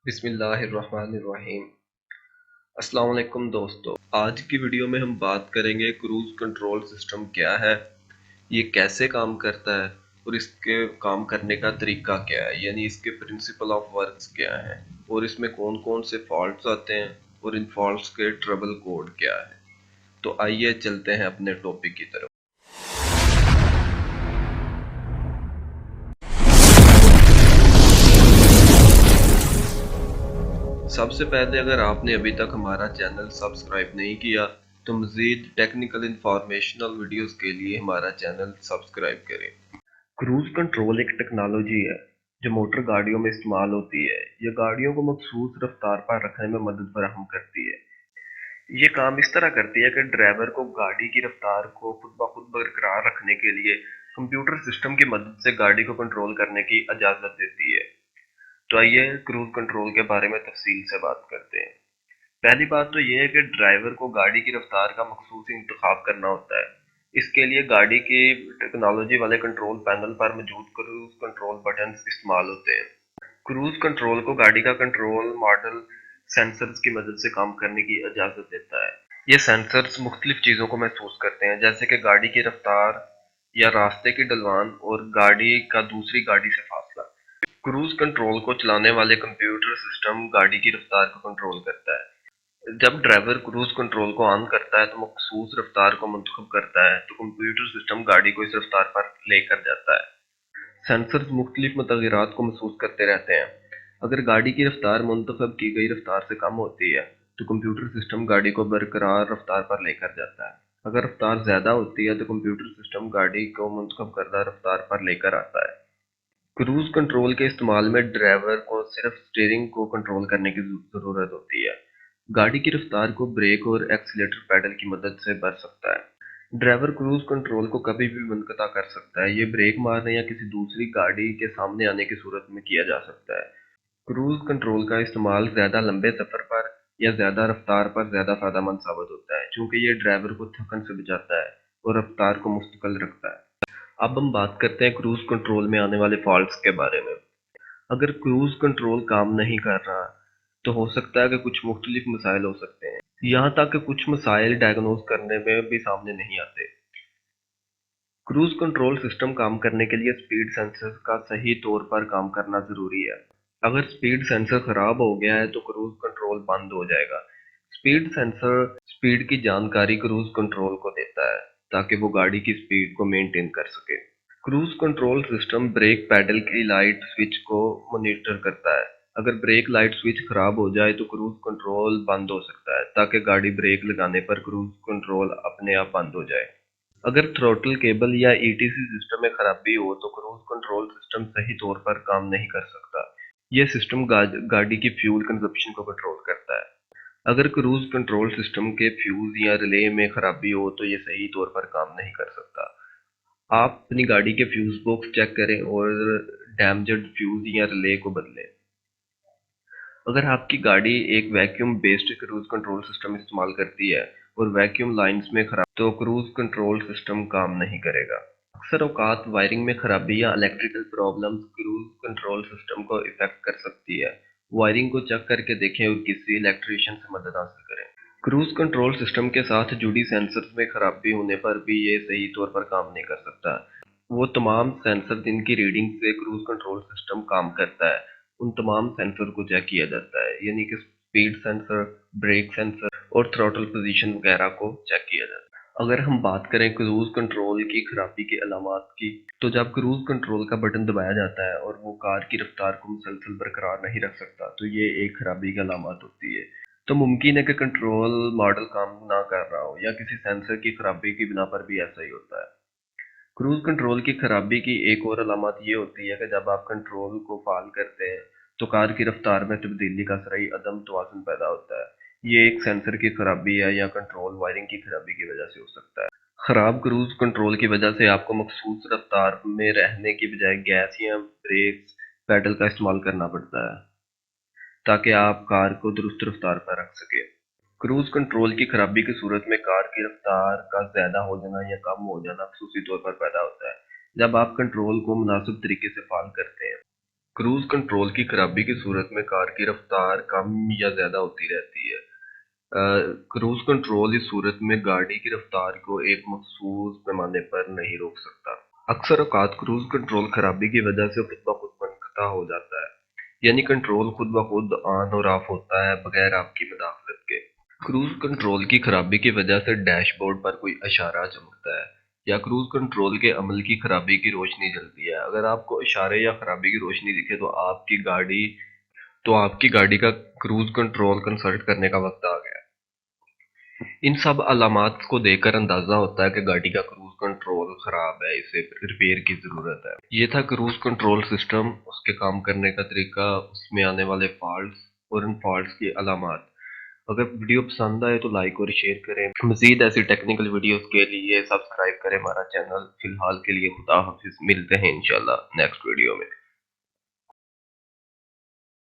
बिस्मिल्लाहिर्रहमानिर्रहीम। अस्सलाम वालेकुम दोस्तों, आज की वीडियो में हम बात करेंगे क्रूज कंट्रोल सिस्टम क्या है, ये कैसे काम करता है और इसके काम करने का तरीका क्या है, यानी इसके प्रिंसिपल ऑफ वर्क्स क्या है और इसमें कौन कौन से फॉल्ट्स आते हैं और इन फॉल्ट्स के ट्रबल कोड क्या है। तो आइए चलते हैं अपने टॉपिक की तरफ। सबसे पहले अगर आपने अभी तक हमारा चैनल सब्सक्राइब नहीं किया तो मज़ीद टेक्निकल इंफॉर्मेशनल वीडियोस के लिए हमारा चैनल सब्सक्राइब करें। क्रूज कंट्रोल एक टेक्नोलॉजी है जो मोटर गाड़ियों में इस्तेमाल होती है। ये गाड़ियों को मखसूस रफ्तार पर रखने में मदद फराहम करती है। ये काम इस तरह करती है कि ड्राइवर को गाड़ी की रफ्तार को खुद ब खुद बरकरार रखने के लिए कंप्यूटर सिस्टम की मदद से गाड़ी को कंट्रोल करने की इजाज़त देती है। तो आइए क्रूज कंट्रोल के बारे में तफसील से बात करते हैं। पहली बात तो यह है कि ड्राइवर को गाड़ी की रफ्तार का मखसूस इंतखाब करना होता है। इसके लिए गाड़ी की टेक्नोलॉजी वाले कंट्रोल पैनल पर मौजूद क्रूज कंट्रोल बटन इस्तेमाल होते हैं। क्रूज कंट्रोल को गाड़ी का कंट्रोल मॉडल सेंसर्स की मदद से काम करने की इजाजत देता है। ये सेंसर्स मुख्तलिफ चीज़ों को महसूस करते हैं, जैसे कि गाड़ी की रफ्तार या रास्ते की ढलान और गाड़ी का दूसरी गाड़ी से फासला। क्रूज कंट्रोल को चलाने वाले कंप्यूटर सिस्टम गाड़ी की रफ्तार को कंट्रोल करता है। जब ड्राइवर क्रूज कंट्रोल को ऑन करता है तो मखसूस रफ्तार को मुंतखब करता है, तो कंप्यूटर सिस्टम गाड़ी को इस रफ्तार पर लेकर जाता है। सेंसर्स मुख्तलिफ मतग़िरात को महसूस करते रहते हैं। अगर गाड़ी की रफ्तार मुंतखब की गई रफ्तार से कम होती है तो कंप्यूटर सिस्टम गाड़ी को बरकरार रफ्तार पर लेकर जाता है। अगर रफ्तार ज़्यादा होती है तो कंप्यूटर सिस्टम गाड़ी को मुंतखब करदा रफ्तार पर लेकर आता है। क्रूज कंट्रोल के इस्तेमाल में ड्राइवर को सिर्फ स्टीयरिंग को कंट्रोल करने की ज़रूरत होती है। गाड़ी की रफ्तार को ब्रेक और एक्सीलेटर पैडल की मदद से बढ़ सकता है। ड्राइवर क्रूज कंट्रोल को कभी भी मुनक़ता कर सकता है। ये ब्रेक मारने या किसी दूसरी गाड़ी के सामने आने की सूरत में किया जा सकता है। क्रूज कंट्रोल का इस्तेमाल ज़्यादा लंबे सफ़र पर या ज़्यादा रफ्तार पर ज़्यादा फ़ायदेमंद साबित होता है, क्योंकि ये ड्राइवर को थकन से बचाता है और रफ्तार को मुस्तकिल रखता है। अब हम बात करते हैं क्रूज कंट्रोल में आने वाले फॉल्ट्स के बारे में। अगर क्रूज कंट्रोल काम नहीं कर रहा तो हो सकता है कि कुछ मुख्तलिफ मसाइल हो सकते हैं। यहाँ तक कि कुछ मसाइल डायग्नोज करने में भी सामने नहीं आते। क्रूज कंट्रोल सिस्टम काम करने के लिए स्पीड सेंसर का सही तौर पर काम करना जरूरी है। अगर स्पीड सेंसर खराब हो गया है तो क्रूज कंट्रोल बंद हो जाएगा। स्पीड सेंसर स्पीड की जानकारी क्रूज कंट्रोल को देता है ताकि वो गाड़ी की स्पीड को मेंटेन कर सके। Cruise control system brake pedal की लाइट स्विच को मॉनिटर करता है। अगर ब्रेक लाइट स्विच खराब हो जाए तो क्रूज कंट्रोल बंद हो सकता है, ताकि गाड़ी ब्रेक लगाने पर क्रूज कंट्रोल अपने आप बंद हो जाए। अगर थ्रॉटल केबल या ईटीसी सिस्टम में खराबी हो तो क्रूज कंट्रोल सिस्टम सही तौर पर काम नहीं कर सकता। यह सिस्टम गाड़ी की फ्यूल कंजप्शन को कंट्रोल करता है। अगर क्रूज कंट्रोल सिस्टम के फ्यूज या रिले में खराबी हो तो यह सही तौर पर काम नहीं कर सकता। आप अपनी गाड़ी के फ्यूज बॉक्स चेक करें और डैमेज्ड फ्यूज या रिले को बदलें। अगर आपकी गाड़ी एक vacuum based cruise control system इस्तेमाल करती है और वैक्यूम लाइंस में खराब तो क्रूज कंट्रोल सिस्टम काम नहीं करेगा। अक्सर औकात वायरिंग में खराबी या electrical problems cruise control system को इफेक्ट कर सकती है। वायरिंग को चेक करके देखें और किसी इलेक्ट्रीशियन से मदद हासिल करें। क्रूज कंट्रोल सिस्टम के साथ जुड़ी सेंसर्स में खराबी होने पर भी ये सही तौर पर काम नहीं कर सकता। वो तमाम सेंसर जिनकी रीडिंग से क्रूज कंट्रोल सिस्टम काम करता है, उन तमाम सेंसर को चेक किया जाता है, यानी कि स्पीड सेंसर, ब्रेक सेंसर और थ्रॉटल पोजीशन वगैरह को चेक किया जाता है। अगर हम बात करें क्रूज कंट्रोल की खराबी के अलामात की, तो जब क्रूज कंट्रोल का बटन दबाया जाता है और वो कार की रफ्तार को मुसलसल बरकरार नहीं रख सकता, तो ये एक खराबी की अलामत होती है। तो मुमकिन है कि कंट्रोल मॉडल काम ना कर रहा हो या किसी सेंसर की खराबी की बिना पर भी ऐसा ही होता है। क्रूज कंट्रोल की खराबी की एक और अलामत ये होती है कि जब आप कंट्रोल को फाल करते हैं तो कार की रफ्तार में तब्दीली का सराई अदम तवाज़ुन पैदा होता है। ये एक सेंसर की खराबी है या कंट्रोल वायरिंग की खराबी की वजह से हो सकता है। खराब क्रूज कंट्रोल की वजह से आपको मखसूस रफ्तार में रहने की बजाय गैस या ब्रेक्स पैडल का इस्तेमाल करना पड़ता है ताकि आप कार को दुरुस्त रफ्तार पर रख सकें। क्रूज कंट्रोल की खराबी की सूरत में कार की रफ्तार का ज़्यादा हो जाना या कम हो जाना खसूसी तौर पर पैदा होता है जब आप कंट्रोल को मुनासिब तरीके से फाल करते हैं। क्रूज कंट्रोल की खराबी की सूरत में कार की रफ्तार कम या ज्यादा होती रहती है। क्रूज कंट्रोल इस सूरत में गाड़ी की रफ्तार को एक मखसूस पैमाने पर नहीं रोक सकता। अक्सर औकात क्रूज कंट्रोल खराबी की वजह से खुद ब खुद मुनक़ता हो जाता है, यानी कंट्रोल खुद ब खुद ऑन और ऑफ होता है बगैर आपकी मदाखलत के। क्रूज कंट्रोल की खराबी की वजह से डैशबोर्ड पर कोई इशारा चमकता है या क्रूज कंट्रोल के अमल की खराबी की रोशनी जलती है। अगर आपको इशारे या खराबी की रोशनी दिखे तो आपकी गाड़ी का क्रूज कंट्रोल कंसल्ट करने का वक्त आ गया। इन सब अलामात को देखकर अंदाजा होता है कि गाड़ी का क्रूज कंट्रोल खराब है, इसे रिपेयर की जरूरत है। ये था क्रूज कंट्रोल सिस्टम, उसके काम करने का तरीका, उसमें आने वाले फॉल्ट्स और उन फॉल्ट्स की अलामात। अगर वीडियो पसंद आए तो लाइक और शेयर करें। मजीद ऐसी टेक्निकल वीडियोस के लिए सब्सक्राइब करें हमारा चैनल। फिलहाल के लिए खुदा हाफिज, मिलते हैं इंशाल्लाह नेक्स्ट वीडियो में।